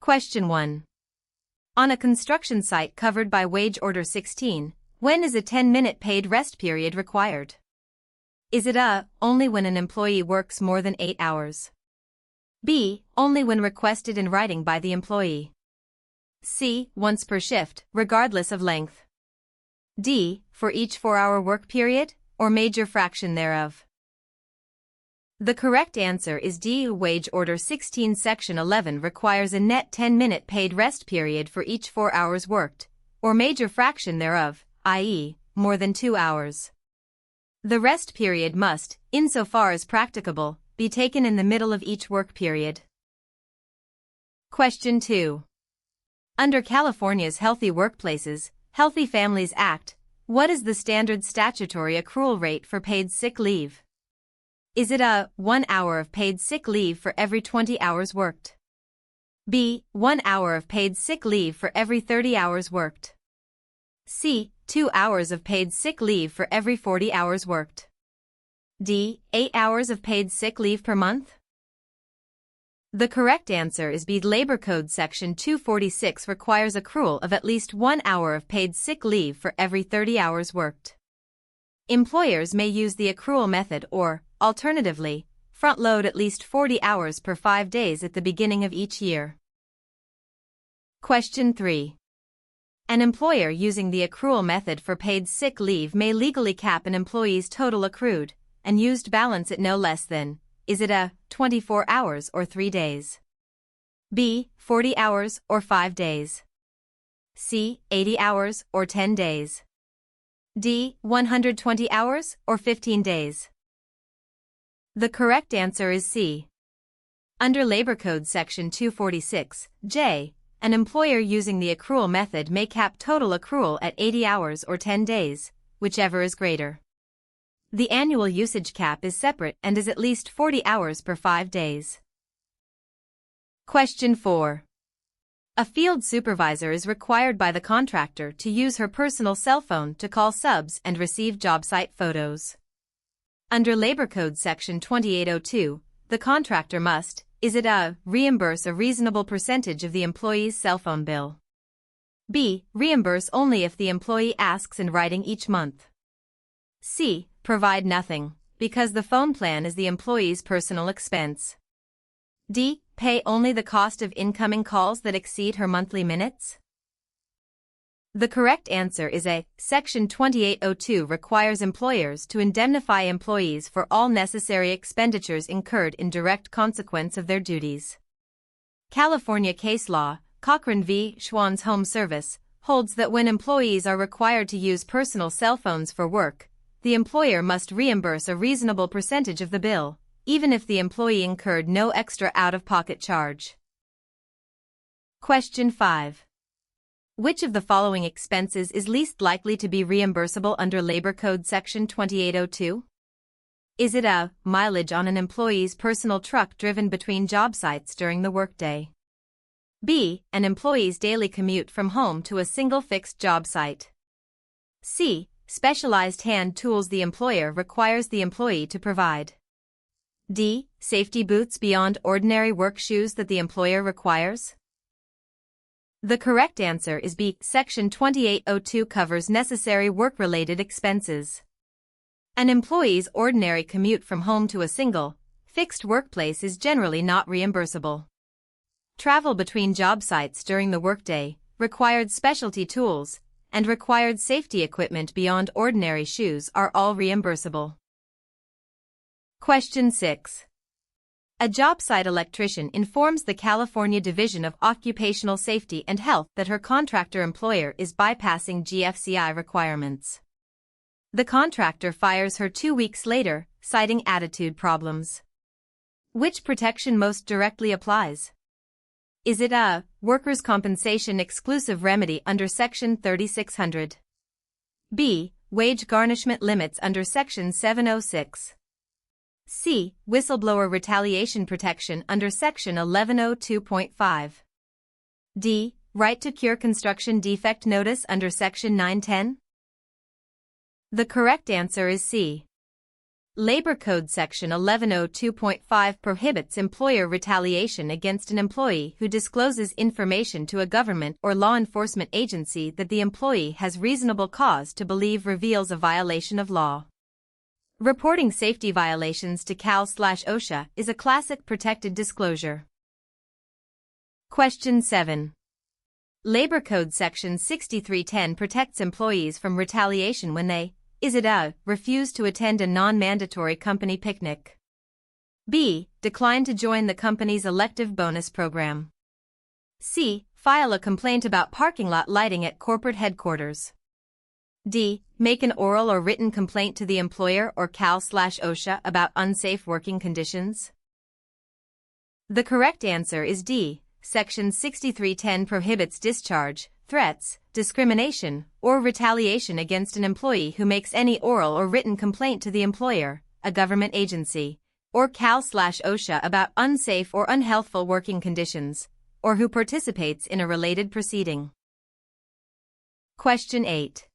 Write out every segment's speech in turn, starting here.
Question 1. On a construction site covered by Wage Order 16, when is a 10-minute paid rest period required? Is it A, only when an employee works more than 8 hours? B, only when requested in writing by the employee? C, once per shift, regardless of length? D, for each 4-hour work period, or major fraction thereof? The correct answer is D. Wage Order 16 Section 11 requires a net 10-minute paid rest period for each 4 hours worked, or major fraction thereof, i.e., more than 2 hours. The rest period must, insofar as practicable, be taken in the middle of each work period. Question 2. Under California's Healthy Workplaces, Healthy Families Act, what is the standard statutory accrual rate for paid sick leave? Is it A, 1 hour of paid sick leave for every 20 hours worked? B, 1 hour of paid sick leave for every 30 hours worked? C, 2 hours of paid sick leave for every 40 hours worked? D, 8 hours of paid sick leave per month? The correct answer is B. Labor Code Section 246 requires accrual of at least 1 hour of paid sick leave for every 30 hours worked. Employers may use the accrual method or, alternatively, front-load at least 40 hours per 5 days at the beginning of each year. Question 3. An employer using the accrual method for paid sick leave may legally cap an employee's total accrued and used balance at no less than, is it A, 24 hours or 3 days? B, 40 hours or 5 days? C, 80 hours or 10 days? D, 120 hours or 15 days? The correct answer is C. Under Labor Code Section 246, J, an employer using the accrual method may cap total accrual at 80 hours or 10 days, whichever is greater. The annual usage cap is separate and is at least 40 hours per 5 days. Question 4. A field supervisor is required by the contractor to use her personal cell phone to call subs and receive job site photos. Under Labor Code Section 2802, the contractor must, is it A, reimburse a reasonable percentage of the employee's cell phone bill? B, reimburse only if the employee asks in writing each month? C, provide nothing, because the phone plan is the employee's personal expense? D, pay only the cost of incoming calls that exceed her monthly minutes? The correct answer is A. Section 2802 requires employers to indemnify employees for all necessary expenditures incurred in direct consequence of their duties. California case law, Cochran v. Schwann's Home Service, holds that when employees are required to use personal cell phones for work, the employer must reimburse a reasonable percentage of the bill, even if the employee incurred no extra out-of-pocket charge. Question 5. Which of the following expenses is least likely to be reimbursable under Labor Code Section 2802? Is it A, mileage on an employee's personal truck driven between job sites during the workday? B, an employee's daily commute from home to a single fixed job site? C, specialized hand tools the employer requires the employee to provide? D, safety boots beyond ordinary work shoes that the employer requires? The correct answer is B. Section 2802 covers necessary work-related expenses. An employee's ordinary commute from home to a single, fixed workplace is generally not reimbursable. Travel between job sites during the workday, required specialty tools, and required safety equipment beyond ordinary shoes are all reimbursable. Question 6. A job site electrician informs the California Division of Occupational Safety and Health that her contractor employer is bypassing GFCI requirements. The contractor fires her 2 weeks later, citing attitude problems. Which protection most directly applies? Is it A, workers' compensation exclusive remedy under Section 3600? B, wage garnishment limits under Section 706? C, whistleblower retaliation protection under Section 1102.5? D, right to cure construction defect notice under Section 910? The correct answer is C. Labor Code Section 1102.5 prohibits employer retaliation against an employee who discloses information to a government or law enforcement agency that the employee has reasonable cause to believe reveals a violation of law. Reporting safety violations to Cal/OSHA is a classic protected disclosure. Question 7. Labor Code Section 6310 protects employees from retaliation when they refuse to attend a non-mandatory company picnic. B. Decline to join the company's elective bonus program. C. File a complaint about parking lot lighting at corporate headquarters. D. Make an oral or written complaint to the employer or Cal/OSHA about unsafe working conditions. The correct answer is D. Section 6310 prohibits discharge, threats, discrimination, or retaliation against an employee who makes any oral or written complaint to the employer, a government agency, or Cal/OSHA about unsafe or unhealthful working conditions, or who participates in a related proceeding. Question 8.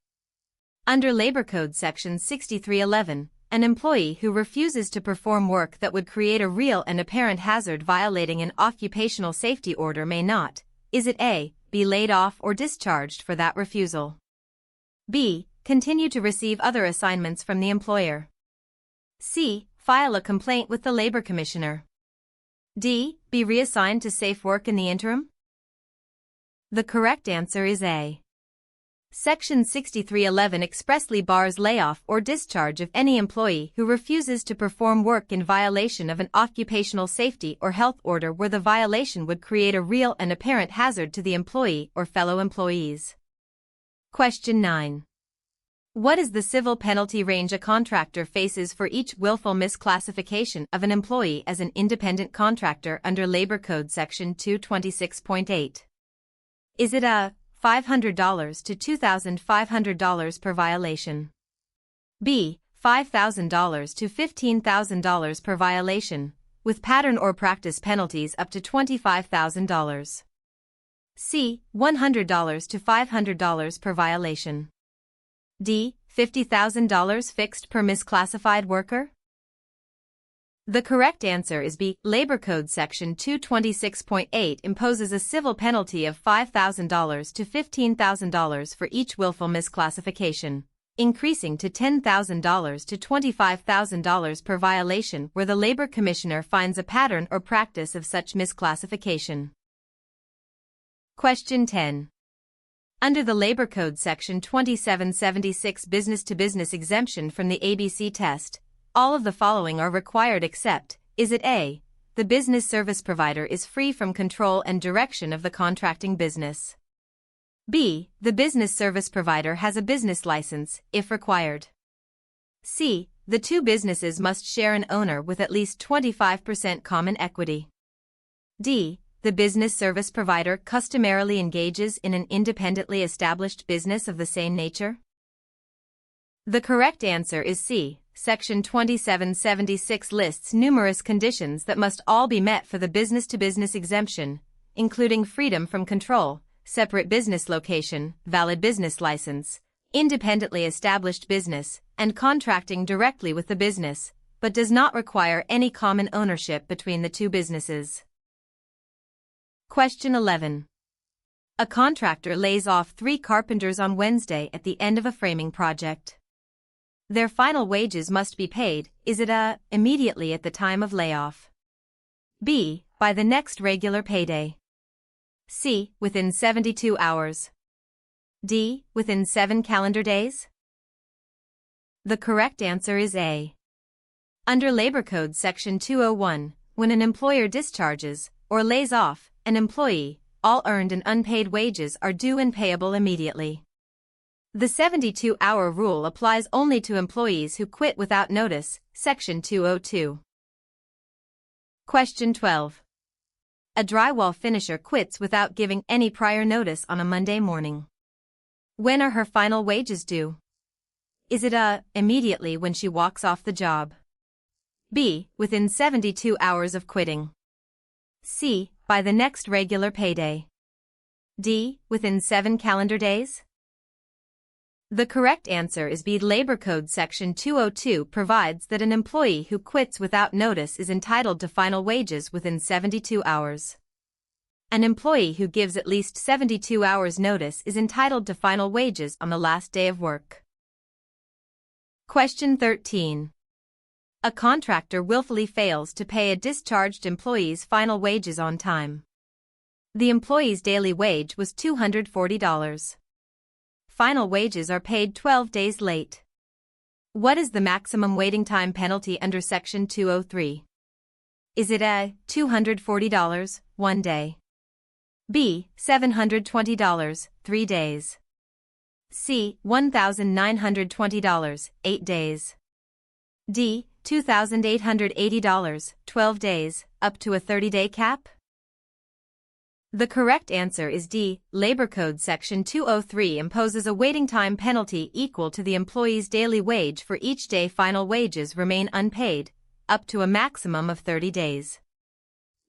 Under Labor Code Section 6311, an employee who refuses to perform work that would create a real and apparent hazard violating an occupational safety order may not, A. Be laid off or discharged for that refusal. B. Continue to receive other assignments from the employer. C. File a complaint with the Labor Commissioner. D. Be reassigned to safe work in the interim? The correct answer is A. Section 6311 expressly bars layoff or discharge of any employee who refuses to perform work in violation of an occupational safety or health order where the violation would create a real and apparent hazard to the employee or fellow employees. Question 9. What is the civil penalty range a contractor faces for each willful misclassification of an employee as an independent contractor under Labor Code Section 226.8? Is it A. $500 to $2,500 per violation? B. $5,000 to $15,000 per violation, with pattern or practice penalties up to $25,000. C. $100 to $500 per violation. D. $50,000 fixed per misclassified worker? The correct answer is B. Labor Code Section 226.8 imposes a civil penalty of $5,000 to $15,000 for each willful misclassification, increasing to $10,000 to $25,000 per violation where the Labor Commissioner finds a pattern or practice of such misclassification. Question 10. Under the Labor Code Section 2776 business-to-business exemption from the ABC test, all of the following are required except, A. The business service provider is free from control and direction of the contracting business. B. The business service provider has a business license, if required. C. The two businesses must share an owner with at least 25% common equity. D. The business service provider customarily engages in an independently established business of the same nature. The correct answer is C. Section 2776 lists numerous conditions that must all be met for the business-to-business exemption, including freedom from control, separate business location, valid business license, independently established business, and contracting directly with the business, but does not require any common ownership between the two businesses. Question 11. A contractor lays off 3 carpenters on Wednesday at the end of a framing project. Their final wages must be paid, A. Immediately at the time of layoff. B. By the next regular payday. C. Within 72 hours. D. Within 7 calendar days? The correct answer is A. Under Labor Code Section 201, when an employer discharges, or lays off, an employee, all earned and unpaid wages are due and payable immediately. The 72-hour rule applies only to employees who quit without notice, Section 202. Question 12. A drywall finisher quits without giving any prior notice on a Monday morning. When are her final wages due? Is it A. Immediately when she walks off the job? B. Within 72 hours of quitting? C. By the next regular payday? D. Within 7 calendar days? The correct answer is B. Labor Code Section 202 provides that an employee who quits without notice is entitled to final wages within 72 hours. An employee who gives at least 72 hours notice is entitled to final wages on the last day of work. Question 13. A contractor willfully fails to pay a discharged employee's final wages on time. The employee's daily wage was $240. Final wages are paid 12 days late. What is the maximum waiting time penalty under Section 203? Is it A. $240, 1 day? B. $720, 3 days? C. $1,920, 8 days? D. $2,880, 12 days, up to a 30-day cap? The correct answer is D. Labor Code Section 203 imposes a waiting time penalty equal to the employee's daily wage for each day final wages remain unpaid, up to a maximum of 30 days.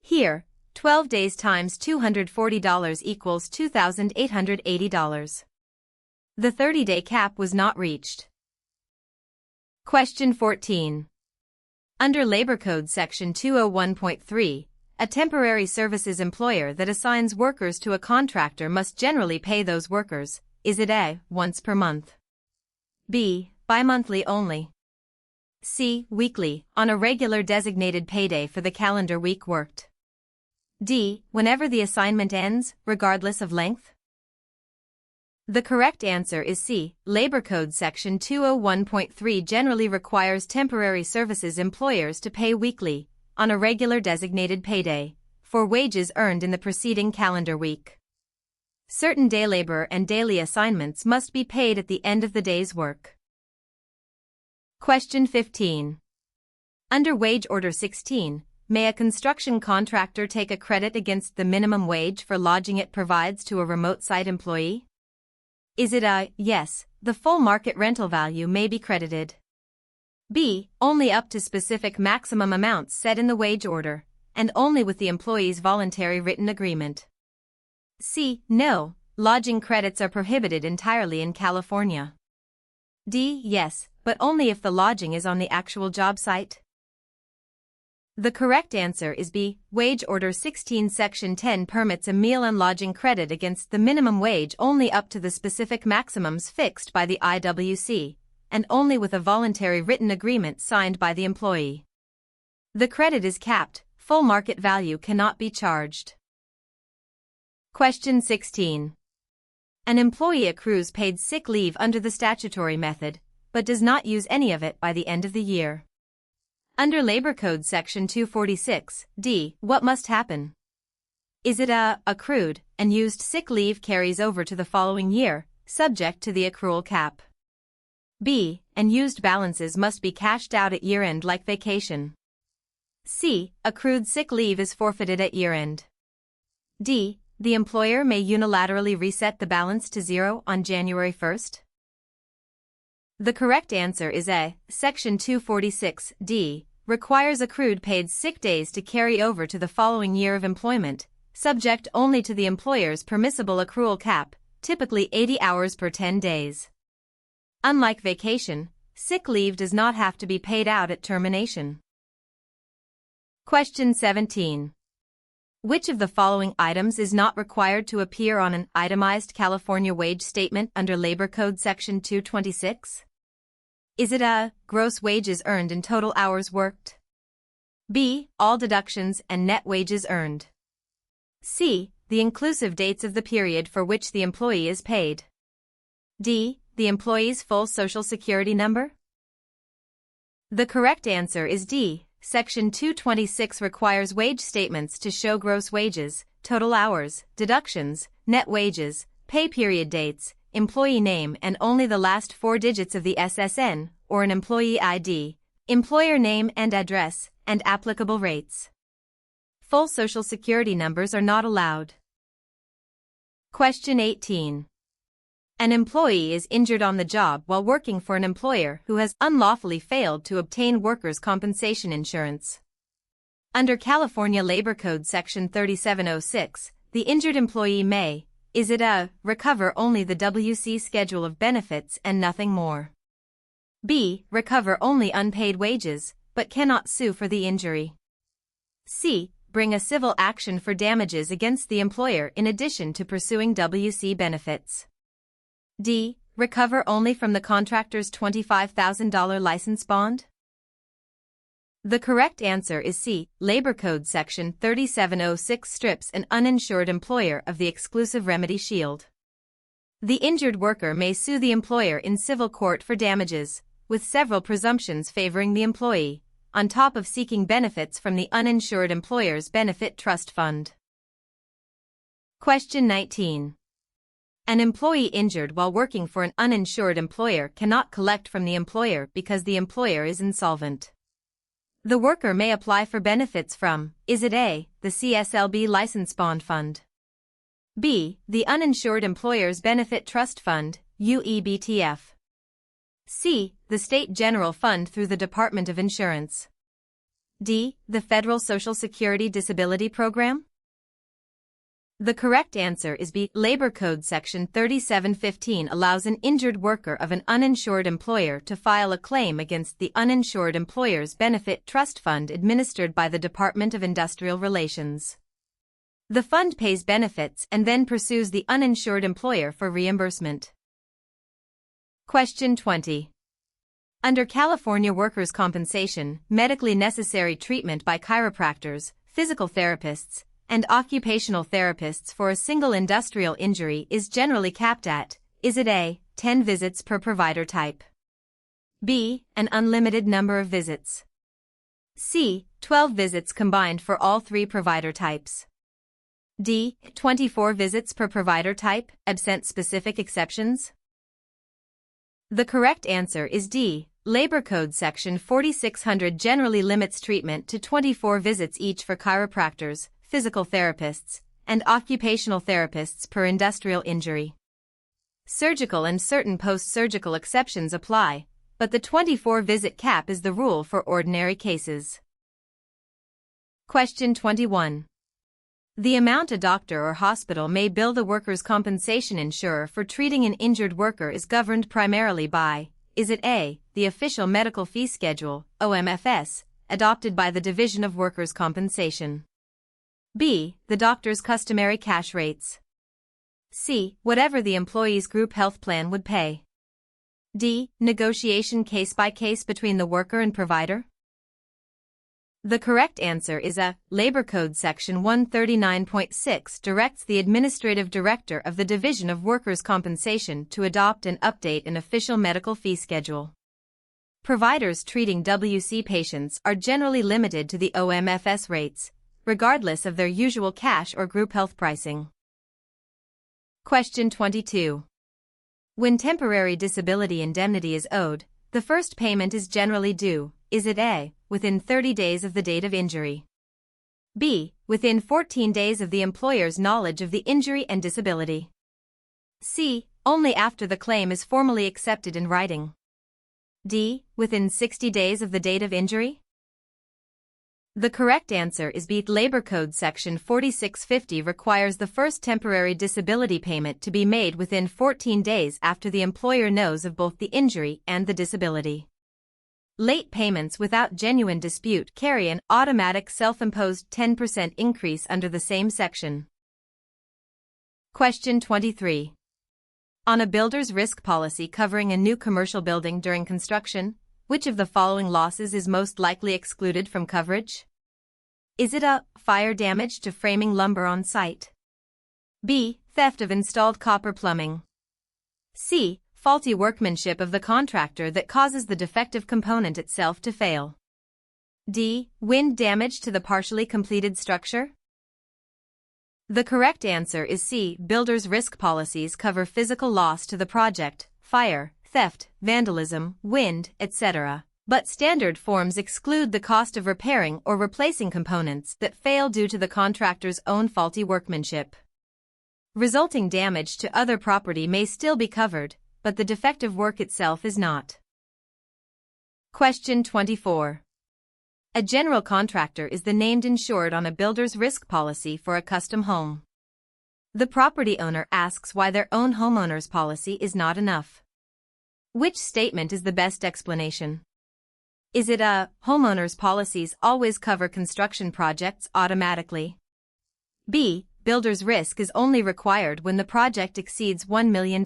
Here, 12 days times $240 equals $2,880. The 30-day cap was not reached. Question 14. Under Labor Code Section 201.3, a temporary services employer that assigns workers to a contractor must generally pay those workers. Is it A. once per month? B. Bi-monthly only? C. Weekly, on a regular designated payday for the calendar week worked? D. Whenever the assignment ends, regardless of length? The correct answer is C. Labor Code Section 201.3 generally requires temporary services employers to pay weekly, on a regular designated payday, for wages earned in the preceding calendar week. Certain day labor and daily assignments must be paid at the end of the day's work. Question 15. Under Wage Order 16, may a construction contractor take a credit against the minimum wage for lodging it provides to a remote site employee? Is it A. Yes, the full market rental value may be credited. B. Only up to specific maximum amounts set in the wage order, and only with the employee's voluntary written agreement. C. No, lodging credits are prohibited entirely in California. D. Yes, but only if the lodging is on the actual job site. The correct answer is B. Wage Order 16 Section 10 permits a meal and lodging credit against the minimum wage only up to the specific maximums fixed by the IWC, and only with a voluntary written agreement signed by the employee. The credit is capped, full market value cannot be charged. Question 16. An employee accrues paid sick leave under the statutory method, but does not use any of it by the end of the year. Under Labor Code Section 246, D, what must happen? Is it A. Accrued and used sick leave carries over to the following year, subject to the accrual cap? B. And used balances must be cashed out at year-end like vacation. C. Accrued sick leave is forfeited at year-end. D. The employer may unilaterally reset the balance to zero on January 1st. The correct answer is A. Section 246D requires accrued paid sick days to carry over to the following year of employment, subject only to the employer's permissible accrual cap, typically 80 hours per 10 days. Unlike vacation, sick leave does not have to be paid out at termination. Question 17. Which of the following items is not required to appear on an itemized California wage statement under Labor Code Section 226? Is it A. Gross wages earned and total hours worked? B. All deductions and net wages earned? C. The inclusive dates of the period for which the employee is paid? D. The employee's full Social Security number? The correct answer is D. Section 226 requires wage statements to show gross wages, total hours, deductions, net wages, pay period dates, employee name and only the last 4 digits of the SSN, or an employee ID, employer name and address, and applicable rates. Full Social Security numbers are not allowed. Question 18. An employee is injured on the job while working for an employer who has unlawfully failed to obtain workers' compensation insurance. Under California Labor Code Section 3706, the injured employee may, Is it A, recover only the WC schedule of benefits and nothing more? B, recover only unpaid wages, but cannot sue for the injury? C, bring a civil action for damages against the employer in addition to pursuing WC benefits? D, recover only from the contractor's $25,000 license bond? The correct answer is C. Labor Code Section 3706 strips an uninsured employer of the exclusive remedy shield. The injured worker may sue the employer in civil court for damages, with several presumptions favoring the employee, on top of seeking benefits from the uninsured employer's benefit trust fund. Question 19. An employee injured while working for an uninsured employer cannot collect from the employer because the employer is insolvent. The worker may apply for benefits from, is it A, the CSLB License Bond Fund? B, the Uninsured Employers Benefit Trust Fund, UEBTF? C, the State General Fund through the Department of Insurance? D, the Federal Social Security Disability Program? The correct answer is B. Labor Code Section 3715 allows an injured worker of an uninsured employer to file a claim against the Uninsured Employers Benefit Trust Fund administered by the Department of Industrial Relations. The fund pays benefits and then pursues the uninsured employer for reimbursement. Question 20. Under California workers' compensation, medically necessary treatment by chiropractors, physical therapists, and occupational therapists for a single industrial injury is generally capped at, is it A, 10 visits per provider type? B, an unlimited number of visits? C, 12 visits combined for all 3 provider types? D, 24 visits per provider type, absent specific exceptions? The correct answer is D. Labor Code Section 4600 generally limits treatment to 24 visits each for chiropractors, physical therapists, and occupational therapists per industrial injury. Surgical and certain post-surgical exceptions apply, but the 24-visit cap is the rule for ordinary cases. Question 21. The amount a doctor or hospital may bill the workers' compensation insurer for treating an injured worker is governed primarily by, is it A, the Official Medical Fee Schedule, OMFS, adopted by the Division of Workers' Compensation? B, the doctor's customary cash rates? C, whatever the employee's group health plan would pay? D, negotiation case by case between the worker and provider? The correct answer is A. Labor Code Section 139.6 directs the Administrative Director of the Division of Workers' Compensation to adopt and update an official medical fee schedule. Providers treating WC patients are generally limited to the OMFS rates, regardless of their usual cash or group health pricing. Question 22. When temporary disability indemnity is owed, the first payment is generally due, is it A, within 30 days of the date of injury? B, within 14 days of the employer's knowledge of the injury and disability? C, only after the claim is formally accepted in writing? D, within 60 days of the date of injury? The correct answer is B. Labor Code Section 4650 requires the first temporary disability payment to be made within 14 days after the employer knows of both the injury and the disability. Late payments without genuine dispute carry an automatic self-imposed 10% increase under the same section. Question 23. On a builder's risk policy covering a new commercial building during construction, which of the following losses is most likely excluded from coverage? Is it A, fire damage to framing lumber on site? B, theft of installed copper plumbing? C, faulty workmanship of the contractor that causes the defective component itself to fail? D, wind damage to the partially completed structure? The correct answer is C. Builders' risk policies cover physical loss to the project, fire, theft, vandalism, wind, etc., but standard forms exclude the cost of repairing or replacing components that fail due to the contractor's own faulty workmanship. Resulting damage to other property may still be covered, but the defective work itself is not. Question 24. A general contractor is the named insured on a builder's risk policy for a custom home. The property owner asks why their own homeowner's policy is not enough. Which statement is the best explanation? Is it A, homeowners' policies always cover construction projects automatically? B, builder's risk is only required when the project exceeds $1 million?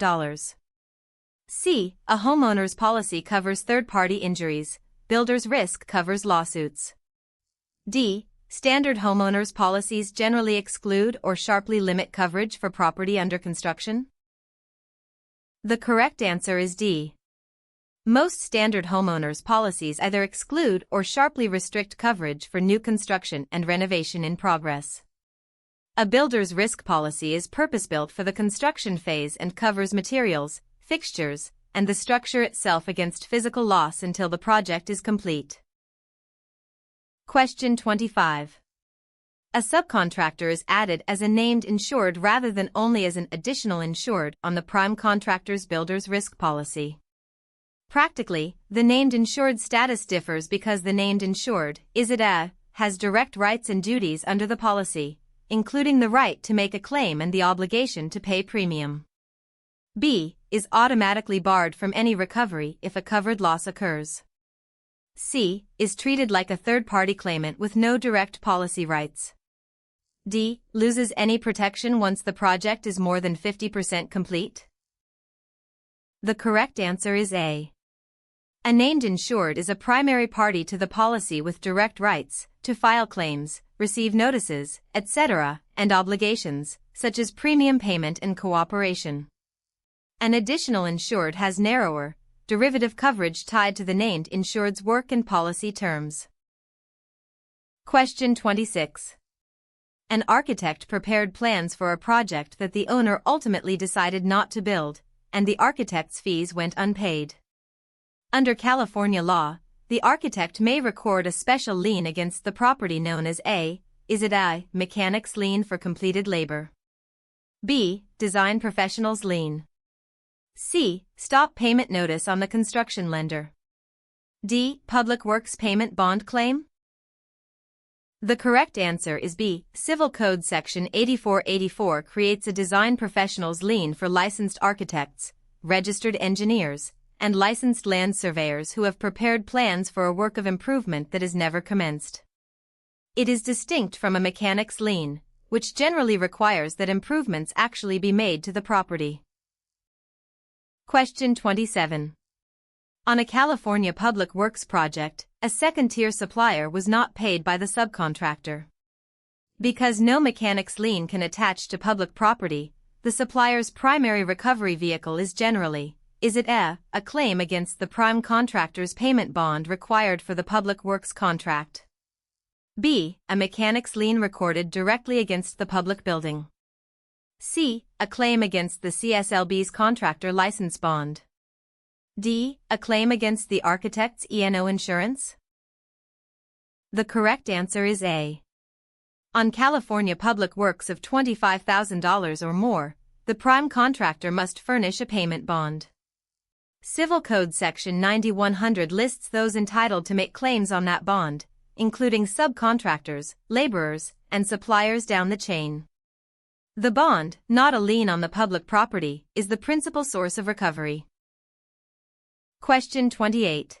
C, a homeowner's policy covers third-party injuries, builder's risk covers lawsuits? D, standard homeowners' policies generally exclude or sharply limit coverage for property under construction? The correct answer is D. Most standard homeowners' policies either exclude or sharply restrict coverage for new construction and renovation in progress. A builder's risk policy is purpose-built for the construction phase and covers materials, fixtures, and the structure itself against physical loss until the project is complete. Question 25. A subcontractor is added as a named insured rather than only as an additional insured on the prime contractor's builder's risk policy. Practically, the named insured status differs because the named insured, is it A, has direct rights and duties under the policy, including the right to make a claim and the obligation to pay premium. B, is automatically barred from any recovery if a covered loss occurs. C, is treated like a third-party claimant with no direct policy rights. D, loses any protection once the project is more than 50% complete? The correct answer is A. A named insured is a primary party to the policy with direct rights to file claims, receive notices, etc., and obligations, such as premium payment and cooperation. An additional insured has narrower, derivative coverage tied to the named insured's work and policy terms. Question 26. An architect prepared plans for a project that the owner ultimately decided not to build, and the architect's fees went unpaid. Under California law, the architect may record a special lien against the property known as A, is it A, mechanic's lien for completed labor? B, design professional's lien? C, stop payment notice on the construction lender? D, public works payment bond claim? The correct answer is B. Civil Code Section 8484 creates a design professional's lien for licensed architects, registered engineers, and licensed land surveyors who have prepared plans for a work of improvement that is never commenced. It is distinct from a mechanic's lien, which generally requires that improvements actually be made to the property. Question 27. On a California public works project, a second-tier supplier was not paid by the subcontractor. Because no mechanic's lien can attach to public property, the supplier's primary recovery vehicle is generally, is it A, a claim against the prime contractor's payment bond required for the public works contract? B, a mechanic's lien recorded directly against the public building? C, a claim against the CSLB's contractor license bond? D, a claim against the architect's E&O insurance? The correct answer is A. On California public works of $25,000 or more, the prime contractor must furnish a payment bond. Civil Code Section 9100 lists those entitled to make claims on that bond, including subcontractors, laborers, and suppliers down the chain. The bond, not a lien on the public property, is the principal source of recovery. Question 28.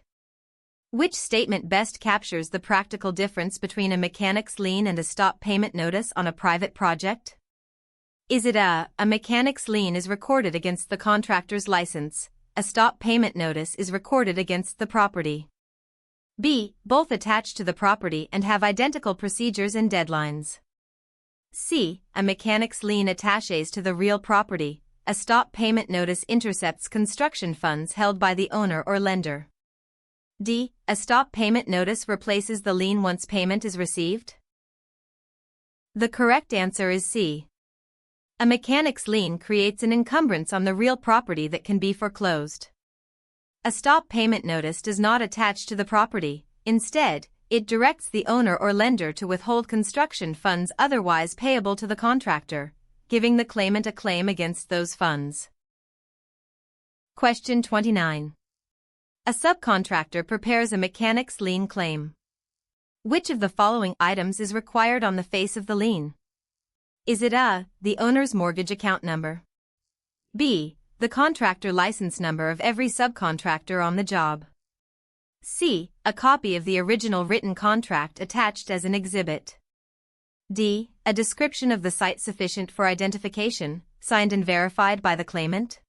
Which statement best captures the practical difference between a mechanic's lien and a stop payment notice on a private project? Is it A, a mechanic's lien is recorded against the contractor's license, a stop payment notice is recorded against the property? B, both attach to the property and have identical procedures and deadlines? C, a mechanic's lien attaches to the real property, a stop payment notice intercepts construction funds held by the owner or lender? D, a stop payment notice replaces the lien once payment is received? The correct answer is C. A mechanic's lien creates an encumbrance on the real property that can be foreclosed. A stop payment notice does not attach to the property. Instead, it directs the owner or lender to withhold construction funds otherwise payable to the contractor, giving the claimant a claim against those funds. Question 29. A subcontractor prepares a mechanic's lien claim. Which of the following items is required on the face of the lien? Is it A, the owner's mortgage account number? B, the contractor license number of every subcontractor on the job? C, a copy of the original written contract attached as an exhibit? D, a description of the site sufficient for identification, signed and verified by the claimant?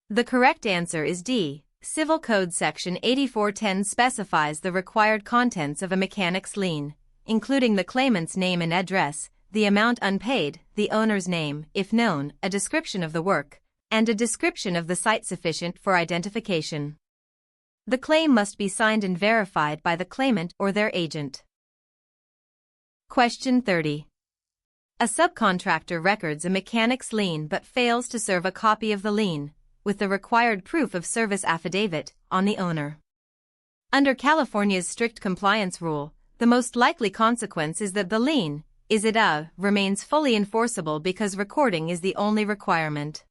The correct answer is D. Civil Code Section 8410 specifies the required contents of a mechanic's lien, including the claimant's name and address, the amount unpaid, the owner's name, if known, a description of the work, and a description of the site sufficient for identification. The claim must be signed and verified by the claimant or their agent. Question 30. A subcontractor records a mechanic's lien but fails to serve a copy of the lien, with the required proof of service affidavit, on the owner. Under California's strict compliance rule, the most likely consequence is that the lien, is it A, remains fully enforceable because recording is the only requirement.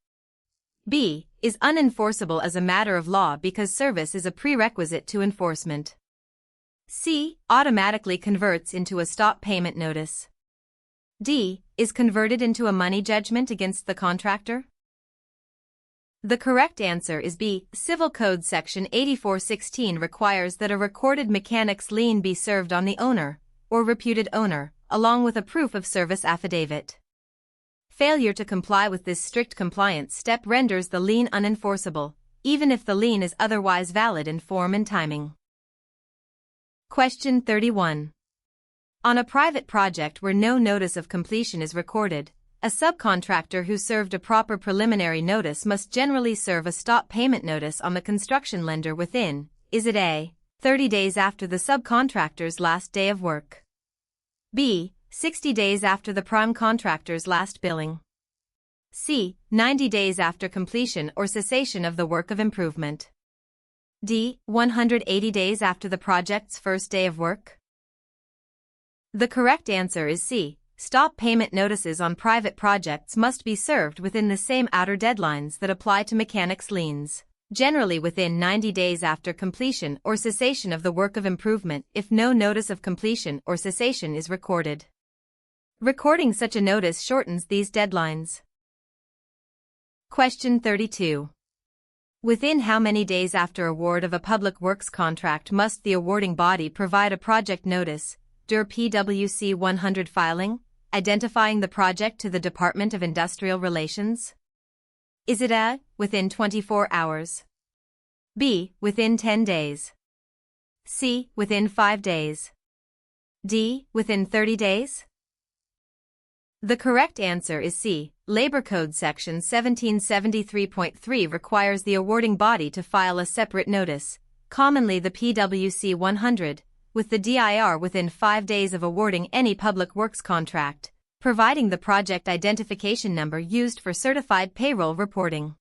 B, is unenforceable as a matter of law because service is a prerequisite to enforcement. C, automatically converts into a stop payment notice. D, is converted into a money judgment against the contractor? The correct answer is B. Civil Code Section 8416 requires that a recorded mechanic's lien be served on the owner, or reputed owner, along with a proof of service affidavit. Failure to comply with this strict compliance step renders the lien unenforceable, even if the lien is otherwise valid in form and timing. Question 31. On a private project where no notice of completion is recorded, a subcontractor who served a proper preliminary notice must generally serve a stop payment notice on the construction lender within, is it A, 30 days after the subcontractor's last day of work? B, 60 days after the prime contractor's last billing? C, 90 days after completion or cessation of the work of improvement? D, 180 days after the project's first day of work? The correct answer is C. Stop payment notices on private projects must be served within the same outer deadlines that apply to mechanic's liens, generally within 90 days after completion or cessation of the work of improvement if no notice of completion or cessation is recorded. Recording such a notice shortens these deadlines. Question 32. Within how many days after award of a public works contract must the awarding body provide a project notice, der PwC 100 filing, identifying the project to the Department of Industrial Relations? Is it A, within 24 hours? B, within 10 days? C, within 5 days? D, within 30 days? The correct answer is C. Labor Code Section 1773.3 requires the awarding body to file a separate notice, commonly the PwC 100, with the DIR within 5 days of awarding any public works contract, providing the project identification number used for certified payroll reporting.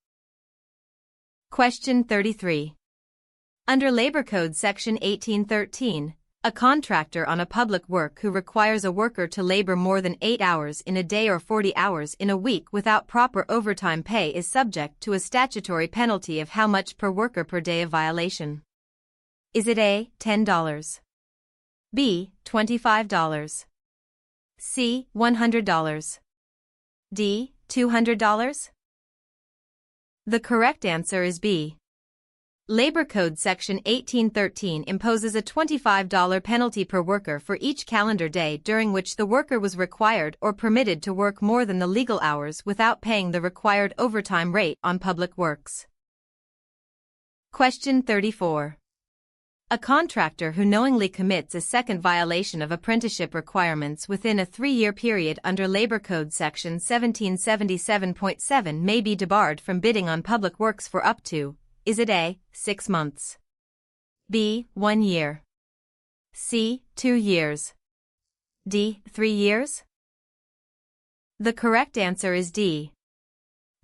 Question 33. Under Labor Code Section 1813, a contractor on a public work who requires a worker to labor more than 8 hours in a day or 40 hours in a week without proper overtime pay is subject to a statutory penalty of how much per worker per day of violation? Is it A, $10? B, $25? C, $100? D, $200? The correct answer is B. Labor Code Section 1813 imposes a $25 penalty per worker for each calendar day during which the worker was required or permitted to work more than the legal hours without paying the required overtime rate on public works. Question 34. A contractor who knowingly commits a second violation of apprenticeship requirements within a 3-year period under Labor Code Section 1777.7 may be debarred from bidding on public works for up to, is it A, 6 months? B, 1 year? C, 2 years? D, 3 years? The correct answer is D.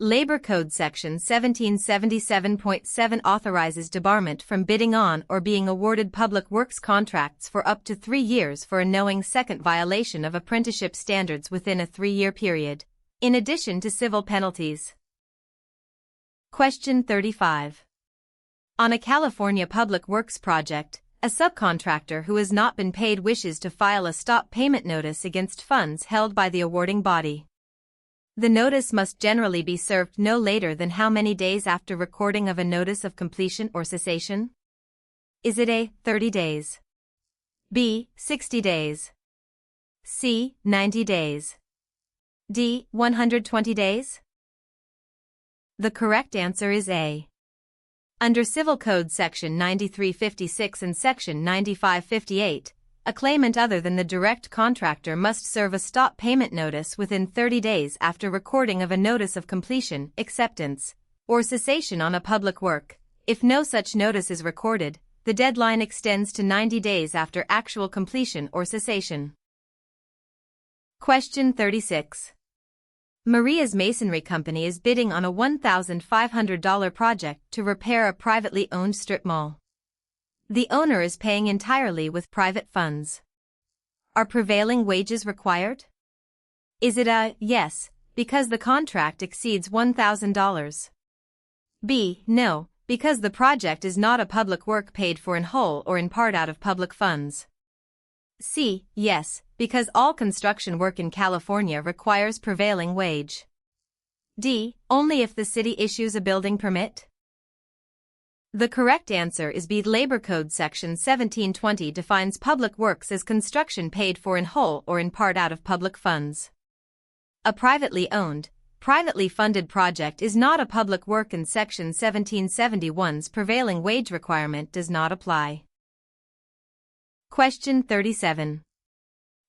Labor Code Section 1777.7 authorizes debarment from bidding on or being awarded public works contracts for up to 3 years for a knowing second violation of apprenticeship standards within a 3-year period, in addition to civil penalties. Question 35. On a California public works project, A subcontractor who has not been paid wishes to file a stop payment notice against funds held by the awarding body. The notice must generally be served no later than how many days after recording of a notice of completion or cessation? Is it A. 30 days? B. 60 days? C. 90 days? D. 120 days? The correct answer is A. Under Civil Code Section 9356 and Section 9558, a claimant other than the direct contractor must serve a stop payment notice within 30 days after recording of a notice of completion, acceptance, or cessation on a public work. If no such notice is recorded, the deadline extends to 90 days after actual completion or cessation. Question 36. Maria's Masonry Company is bidding on a $1,500 project to repair a privately owned strip mall. The owner is paying entirely with private funds. Are prevailing wages required? Is it a yes, because the contract exceeds $1,000? B. No, because the project is not a public work paid for in whole or in part out of public funds. C. Yes, because all construction work in California requires prevailing wage. D. Only if the city issues a building permit? The correct answer is B. Labor Code Section 1720 defines public works as construction paid for in whole or in part out of public funds. A privately owned, privately funded project is not a public work and Section 1771's prevailing wage requirement does not apply. Question 37.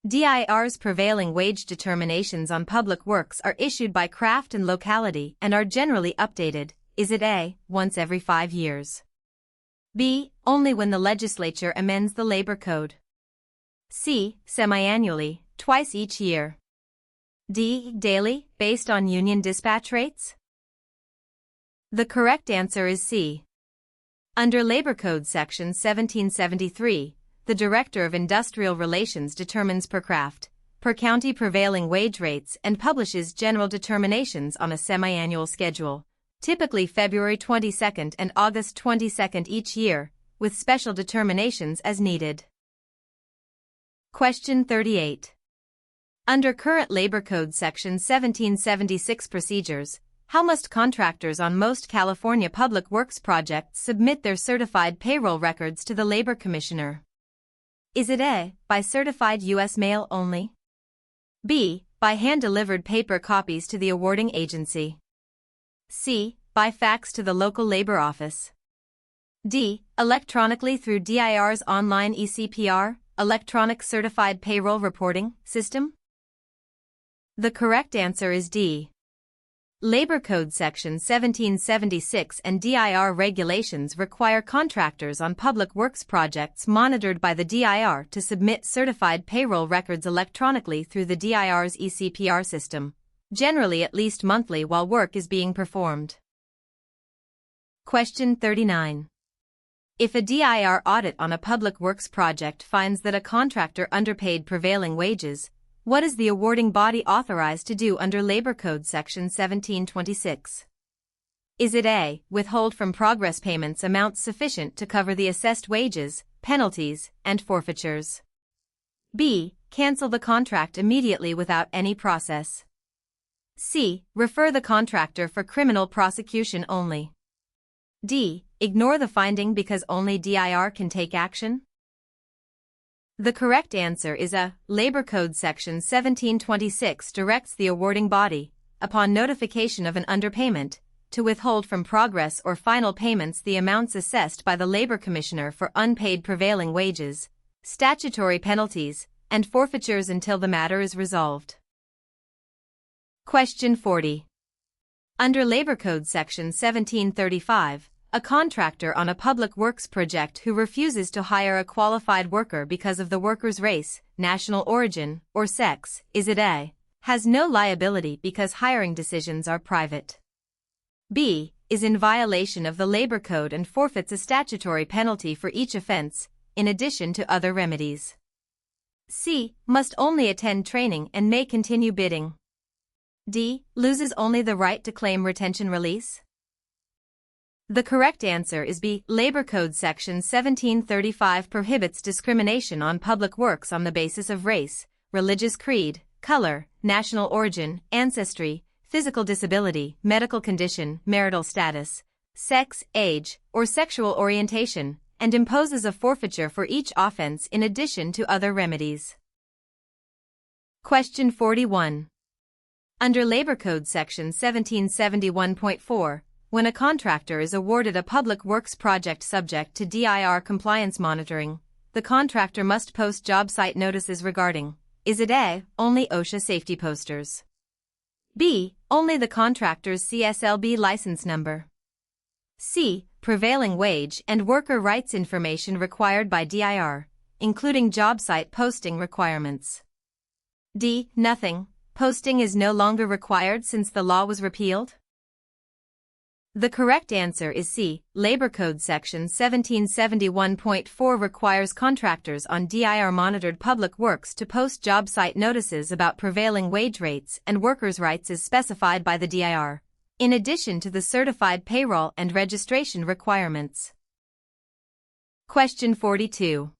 DIR's prevailing wage determinations on public works are issued by craft and locality and are generally updated. Is it A. Once every 5 years? B. Only when the legislature amends the labor code? C. Semi-annually, twice each year? D. Daily, based on union dispatch rates? The correct answer is C. Under Labor Code Section 1773, the Director of Industrial Relations determines per craft, per county prevailing wage rates and publishes general determinations on a semi-annual schedule, typically February 22 and August 22 each year, with special determinations as needed. Question 38. Under current Labor Code Section 1776 procedures, how must contractors on most California public works projects submit their certified payroll records to the Labor Commissioner? Is it A. By certified U.S. mail only? B. By hand-delivered paper copies to the awarding agency? C. By fax to the local labor office? D. Electronically through DIR's online ECPR, Electronic Certified Payroll Reporting, system? The correct answer is D. Labor Code Section 1776 and DIR regulations require contractors on public works projects monitored by the DIR to submit certified payroll records electronically through the DIR's ECPR system, generally at least monthly while work is being performed. Question 39. If a DIR audit on a public works project finds that a contractor underpaid prevailing wages, what is the awarding body authorized to do under Labor Code Section 1726? Is it A. Withhold from progress payments amounts sufficient to cover the assessed wages, penalties, and forfeitures? B. Cancel the contract immediately without any process? C. Refer the contractor for criminal prosecution only? D. Ignore the finding because only DIR can take action? The correct answer is A. Labor Code Section 1726 directs the awarding body, upon notification of an underpayment, to withhold from progress or final payments the amounts assessed by the Labor Commissioner for unpaid prevailing wages, statutory penalties, and forfeitures until the matter is resolved. Question 40. Under Labor Code Section 1735, a contractor on a public works project who refuses to hire a qualified worker because of the worker's race, national origin, or sex, is it A. Has no liability because hiring decisions are private? B. Is in violation of the Labor Code and forfeits a statutory penalty for each offense, in addition to other remedies? C. Must only attend training and may continue bidding? D. Loses only the right to claim retention release? The correct answer is B. Labor Code Section 1735 prohibits discrimination on public works on the basis of race, religious creed, color, national origin, ancestry, physical disability, medical condition, marital status, sex, age, or sexual orientation, and imposes a forfeiture for each offense in addition to other remedies. Question 41. Under Labor Code Section 1771.4, when a contractor is awarded a public works project subject to DIR compliance monitoring, the contractor must post job site notices regarding: is it A. Only OSHA safety posters? B. Only the contractor's CSLB license number? C. Prevailing wage and worker rights information required by DIR, including job site posting requirements? D. Nothing. Posting is no longer required since the law was repealed? The correct answer is C. Labor Code Section 1771.4 requires contractors on DIR-monitored public works to post job site notices about prevailing wage rates and workers' rights as specified by the DIR, in addition to the certified payroll and registration requirements. Question 42.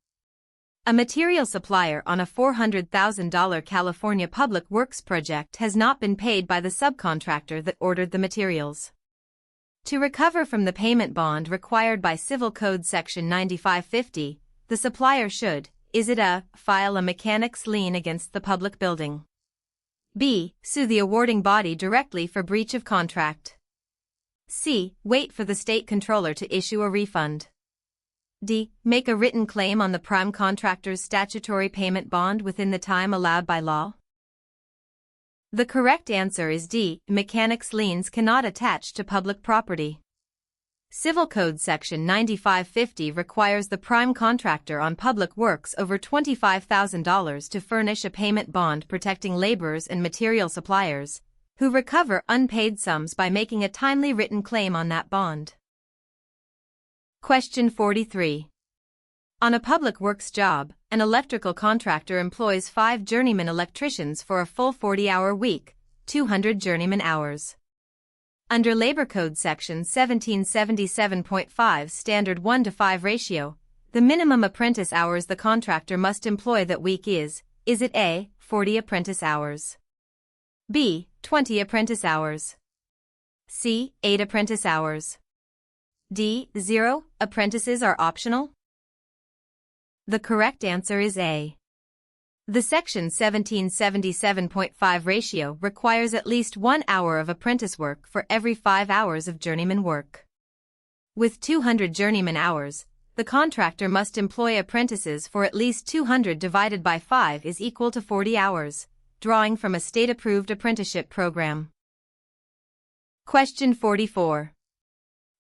A material supplier on a $400,000 California public works project has not been paid by the subcontractor that ordered the materials. To recover from the payment bond required by Civil Code Section 9550, the supplier should: is it A. File a mechanics lien against the public building? B. Sue the awarding body directly for breach of contract? C. Wait for the state controller to issue a refund? D. Make a written claim on the prime contractor's statutory payment bond within the time allowed by law? The correct answer is D. Mechanics liens cannot attach to public property. Civil Code Section 9550 requires the prime contractor on public works over $25,000 to furnish a payment bond protecting laborers and material suppliers, who recover unpaid sums by making a timely written claim on that bond. Question 43. On a public works job, an electrical contractor employs 5 journeyman electricians for a full 40-hour week, 200 journeyman hours. Under Labor Code Section 1777.5 Standard 1:5 ratio, the minimum apprentice hours the contractor must employ that week is it A. 40 apprentice hours? B. 20 apprentice hours? C. 8 apprentice hours? D. 0 apprentices are optional? The correct answer is A. The Section 1777.5 ratio requires at least 1 hour of apprentice work for every 5 hours of journeyman work. With 200 journeyman hours, the contractor must employ apprentices for at least 200 divided by 5 is equal to 40 hours, drawing from a state-approved apprenticeship program. Question 44.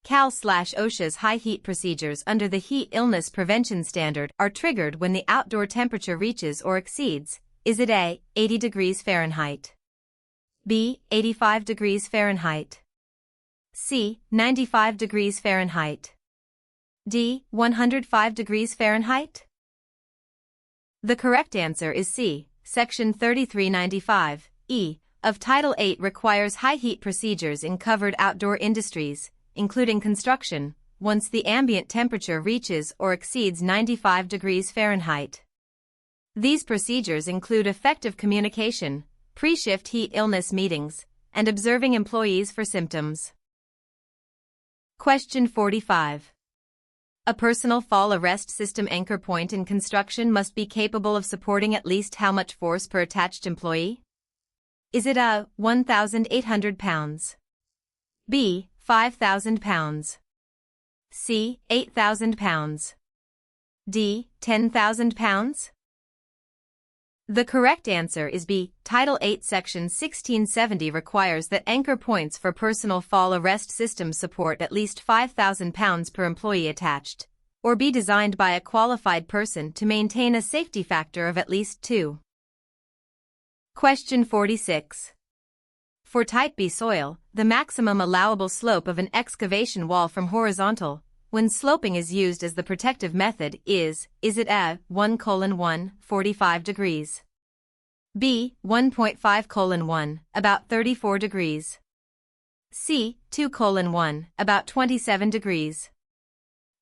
Cal/OSHA's high heat procedures under the Heat Illness Prevention Standard are triggered when the outdoor temperature reaches or exceeds: is it A. 80 degrees Fahrenheit? B. 85 degrees Fahrenheit? C. 95 degrees Fahrenheit? D. 105 degrees Fahrenheit? The correct answer is C. Section 3395(e) of Title 8 requires high heat procedures in covered outdoor industries, including construction, once the ambient temperature reaches or exceeds 95 degrees Fahrenheit. These procedures include effective communication, pre-shift heat illness meetings, and observing employees for symptoms. Question 45. A personal fall arrest system anchor point in construction must be capable of supporting at least how much force per attached employee? Is it A. 1,800 pounds? B. 5,000 pounds? C. 8,000 pounds? D. 10,000 pounds? The correct answer is B. Title 8 Section 1670 requires that anchor points for personal fall arrest systems support at least 5,000 pounds per employee attached, or be designed by a qualified person to maintain a safety factor of at least 2. Question 46. For Type B soil, the maximum allowable slope of an excavation wall from horizontal, when sloping is used as the protective method, is it A. 1:1, 45 degrees? B. 1.5:1, about 34 degrees? C. 2:1, about 27 degrees.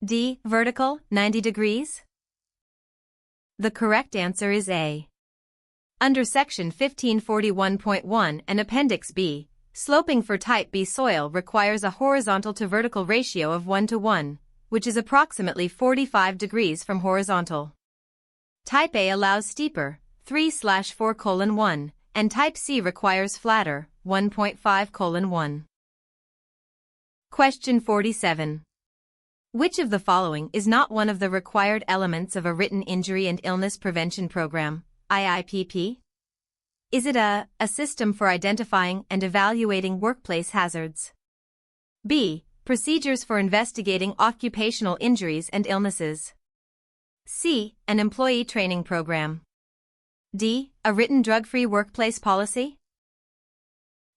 D. Vertical, 90 degrees. The correct answer is A. Under Section 1541.1 and Appendix B, sloping for Type B soil requires a horizontal to vertical ratio of 1:1, which is approximately 45 degrees from horizontal. Type A allows steeper, 3/4:1, and Type C requires flatter, 1.5:1. Question 47. Which of the following is not one of the required elements of a written injury and illness prevention program, IIPP? Is it A system for identifying and evaluating workplace hazards? B. Procedures for investigating occupational injuries and illnesses? C. An employee training program? D. A written drug-free workplace policy?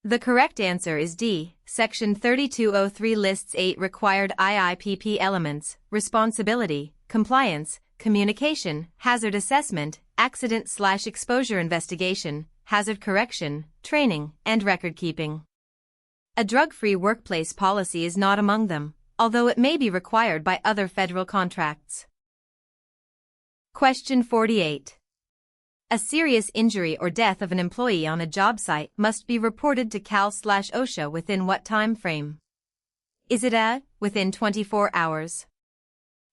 The correct answer is D. Section 3203 lists 8 required IIPP elements: responsibility, compliance, communication, hazard assessment, accident/exposure investigation, hazard correction, training, and record keeping. A drug-free workplace policy is not among them, although it may be required by other federal contracts. Question 48. A serious injury or death of an employee on a job site must be reported to Cal/OSHA within what time frame? Is it A. Within 24 hours?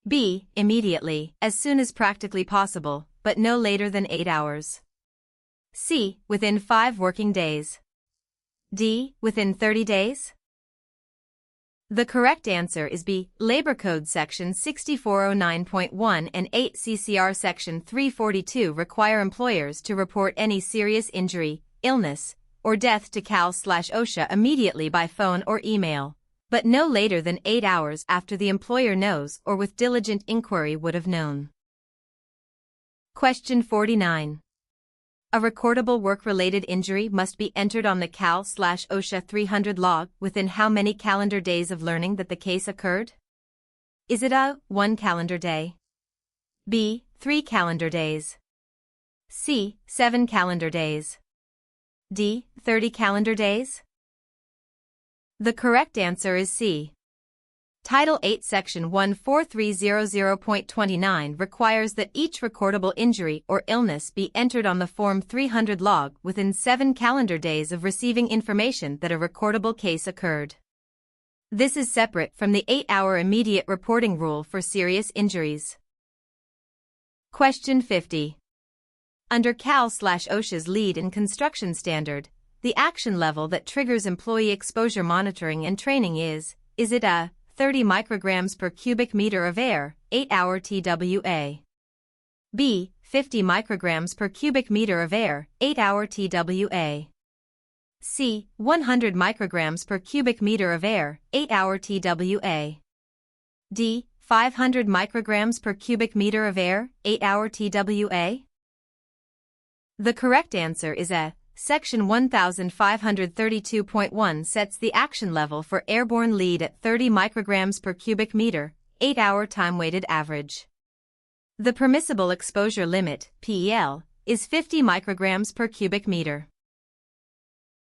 B. Immediately, as soon as practically possible, but no later than 8 hours? C. Within 5 working days? D. Within 30 days? The correct answer is B. Labor Code Section 6409.1 and 8 CCR Section 342 require employers to report any serious injury, illness, or death to Cal/OSHA immediately by phone or email, but no later than 8 hours after the employer knows or with diligent inquiry would have known. Question 49. A recordable work-related injury must be entered on the Cal/OSHA 300 log within how many calendar days of learning that the case occurred? Is it A. 1 calendar day? B. 3 calendar days? C. 7 calendar days? D. 30 calendar days? The correct answer is C. Title 8 Section 14300.29 requires that each recordable injury or illness be entered on the Form 300 log within 7 calendar days of receiving information that a recordable case occurred. This is separate from the 8-hour immediate reporting rule for serious injuries. Question 50. Under Cal/OSHA's lead in construction standard, the action level that triggers employee exposure monitoring and training is it A. 30 micrograms per cubic meter of air, 8-hour TWA? B. 50 micrograms per cubic meter of air, 8-hour TWA? C. 100 micrograms per cubic meter of air, 8-hour TWA? D. 500 micrograms per cubic meter of air, 8-hour TWA? The correct answer is A. Section 1532.1 sets the action level for airborne lead at 30 micrograms per cubic meter, 8-hour time-weighted average. The permissible exposure limit, PEL, is 50 micrograms per cubic meter.